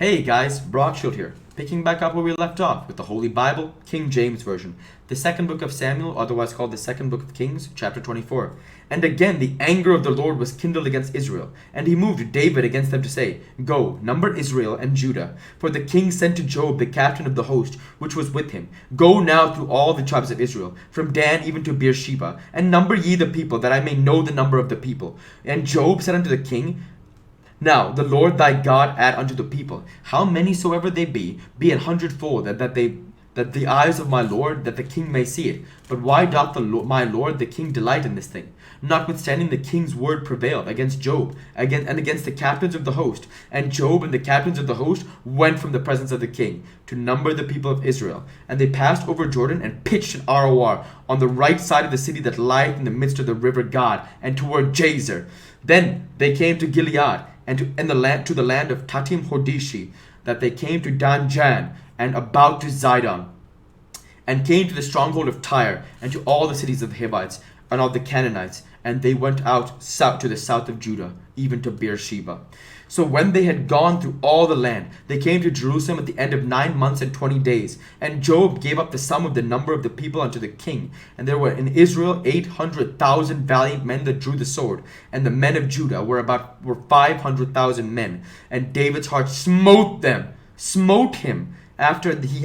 Hey guys, Brock Shield here, picking back up where we left off with the Holy Bible, King James Version, the second book of Samuel, otherwise called the second book of Kings, chapter 24. And again the anger of the Lord was kindled against Israel, and he moved David against them to say, Go, number Israel and Judah. For the king said to Joab, the captain of the host, which was with him, Go now through all the tribes of Israel, from Dan even to Beersheba, and number ye the people, that I may know the number of the people. And Joab said unto the king, Now the Lord thy God add unto the people, how many soever they be an hundredfold, that the eyes of my Lord, that the king may see it. But why doth my Lord the king delight in this thing? Notwithstanding the king's word prevailed against Joab, and against the captains of the host. And Joab and the captains of the host went from the presence of the king to number the people of Israel. And they passed over Jordan and pitched in Aroer on the right side of the city that lieth in the midst of the river Gad, and toward Jazer. Then they came to Gilead, and to the land of Tatim Hordishi, that they came to Danjan, and about to Zidon, and came to the stronghold of Tyre, and to all the cities of the Hivites, and of the Canaanites, and they went out south to the south of Judah, even to Beersheba. So when they had gone through all the land, they came to Jerusalem at the end of 9 months and 20 days. And Joab gave up the sum of the number of the people unto the king. And there were in Israel 800,000 valiant men that drew the sword. And the men of Judah were 500,000 men. And David's heart smote him, after he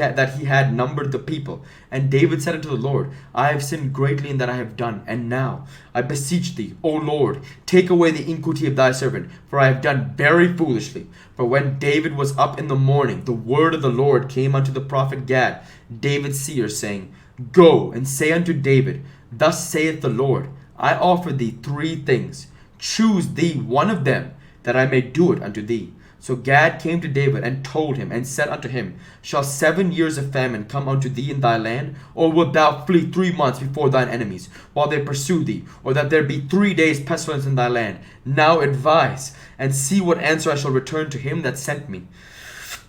had numbered the people. And David said unto the Lord, I have sinned greatly in that I have done. And now I beseech thee, O Lord, take away the iniquity of thy servant, for I have done very foolishly. For when David was up in the morning, the word of the Lord came unto the prophet Gad, David's seer, saying, Go and say unto David, Thus saith the Lord, I offer thee 3 things. Choose thee one of them, that I may do it unto thee. So Gad came to David and told him, and said unto him, Shall 7 years of famine come unto thee in thy land? Or wilt thou flee 3 months before thine enemies, while they pursue thee? Or that there be 3 days pestilence in thy land? Now advise, and see what answer I shall return to him that sent me.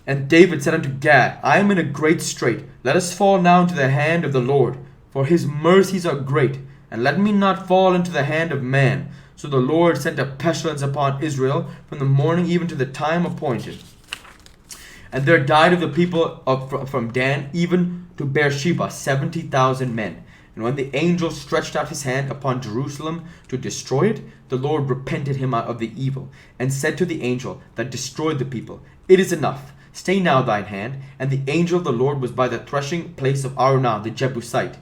And David said unto Gad, I am in a great strait. Let us fall now into the hand of the Lord, for his mercies are great, and let me not fall into the hand of man. So the Lord sent a pestilence upon Israel from the morning even to the time appointed. And there died of the people from Dan even to Beersheba 70,000 men. And when the angel stretched out his hand upon Jerusalem to destroy it, the Lord repented him of the evil, and said to the angel that destroyed the people, It is enough. Stay now thine hand. And the angel of the Lord was by the threshing place of Araunah the Jebusite.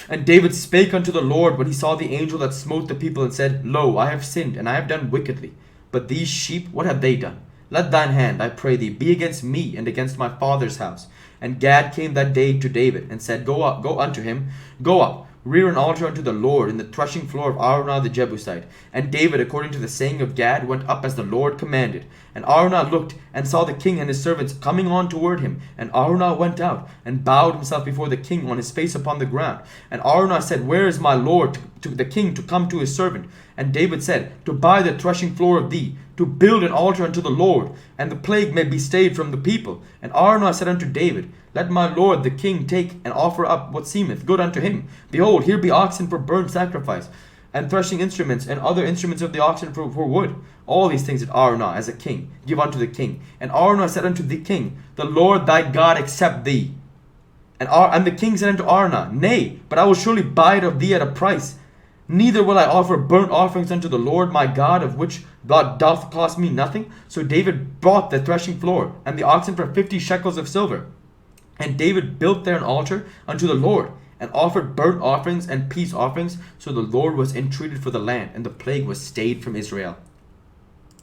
And David spake unto the Lord when he saw the angel that smote the people, and said, Lo, I have sinned, and I have done wickedly. But these sheep, what have they done? Let thine hand, I pray thee, be against me and against my father's house. And Gad came that day to David, and said, Go unto him, go up, rear an altar unto the Lord in the threshing floor of Araunah the Jebusite. And David, according to the saying of Gad, went up as the Lord commanded. And Araunah looked, and saw the king and his servants coming on toward him. And Araunah went out, and bowed himself before the king on his face upon the ground. And Araunah said, Where is my lord to the king to come to his servant? And David said, To buy the threshing floor of thee, to build an altar unto the Lord, and the plague may be stayed from the people. And Araunah said unto David, Let my lord the king take and offer up what seemeth good unto him. Behold, here be oxen for burnt sacrifice, and threshing instruments, and other instruments of the oxen for wood. All these things did Araunah as a king give unto the king. And Araunah said unto the king, The Lord thy God accept thee. And the king said unto Araunah, Nay, but I will surely buy it of thee at a price. Neither will I offer burnt offerings unto the Lord my God, of which God doth cost me nothing. So David bought the threshing floor and the oxen for 50 shekels of silver. And David built there an altar unto the Lord, and offered burnt offerings and peace offerings. So the Lord was entreated for the land, and the plague was stayed from Israel.